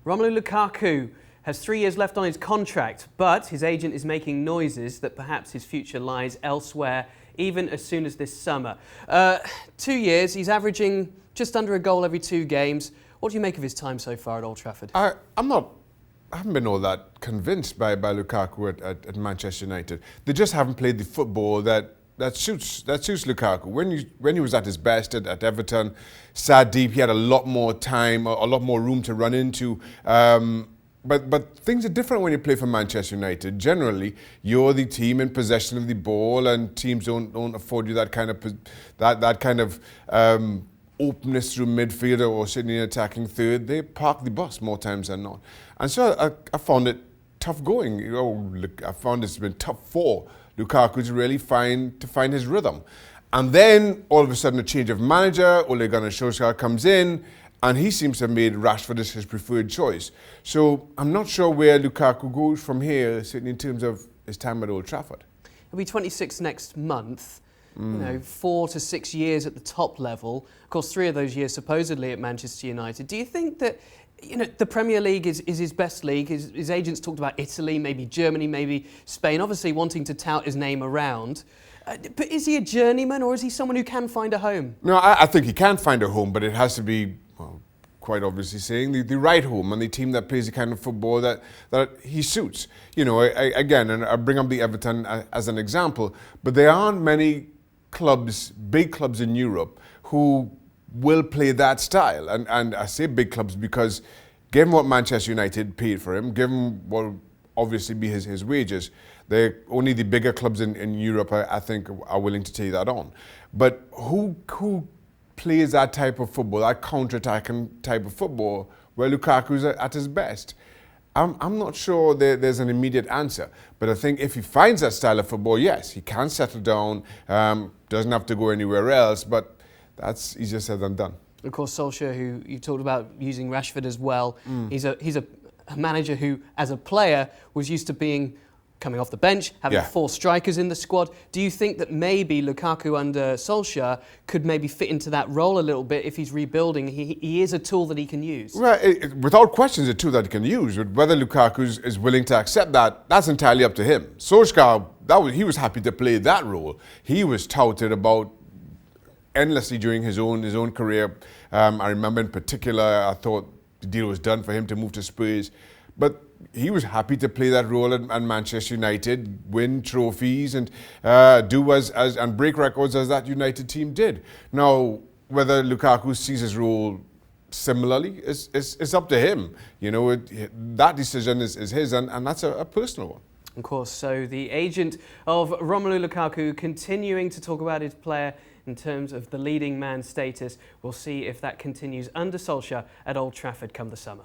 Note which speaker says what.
Speaker 1: Romelu Lukaku has 3 years left on his contract, but his agent is making noises that perhaps his future lies elsewhere, even as soon as this summer. 2 years, he's averaging just under a goal every 2 games. What do you make of his time so far at Old Trafford?
Speaker 2: I haven't been all that convinced by Lukaku at Manchester United. They just haven't played the football that suits Lukaku. When he was at his best at Everton, sat deep, he had a lot more time, a lot more room to run into. But things are different when you play for Manchester United. Generally, you're the team in possession of the ball, and teams don't afford you that kind of openness through midfield or sitting in attacking third. They park the bus more times than not. And so I found it tough going. I found it's been tough for Lukaku to really find his rhythm. And then all of a sudden a change of manager, Ole Gunnar Solskjaer comes in, and he seems to have made Rashford his preferred choice. So I'm not sure where Lukaku goes from here, certainly in terms of his time at Old Trafford.
Speaker 1: He'll be 26 next month. 4 to 6 years at the top level. Of course, 3 of those years supposedly at Manchester United. Do you think that the Premier League is his best league? His agents talked about Italy, maybe Germany, maybe Spain, obviously wanting to tout his name around. But is he a journeyman, or is he someone who can find a home?
Speaker 2: No, I think he can find a home, but it has to be, well, quite obviously saying, the right home, and the team that plays the kind of football that he suits. Again, and I bring up the Everton as an example, but there aren't many clubs, big clubs in Europe, who will play that style. And I say big clubs because given what Manchester United paid for him, given what will obviously be his wages, only the bigger clubs in Europe, I think, are willing to take that on. But who plays that type of football, that counter-attacking type of football, where Lukaku's at his best? I'm not sure there's an immediate answer, but I think if he finds that style of football, yes, he can settle down, doesn't have to go anywhere else, but that's easier said than done.
Speaker 1: Of course, Solskjaer, who you talked about using Rashford as well, he's a manager who, as a player, was used to coming off the bench, having 4 strikers in the squad. Do you think that maybe Lukaku under Solskjaer could maybe fit into that role a little bit if he's rebuilding? He is a tool that he can use.
Speaker 2: Well, without question, it's a tool that he can use. But whether Lukaku is willing to accept that's entirely up to him. Solskjaer, he was happy to play that role. He was touted about endlessly during his own career. I remember in particular, I thought the deal was done for him to move to Spurs. But he was happy to play that role at Manchester United, win trophies, and and break records as that United team did. Now, whether Lukaku sees his role similarly is up to him. That decision is his, and that's a personal one.
Speaker 1: Of course. So the agent of Romelu Lukaku continuing to talk about his player in terms of the leading man status. We'll see if that continues under Solskjaer at Old Trafford come the summer.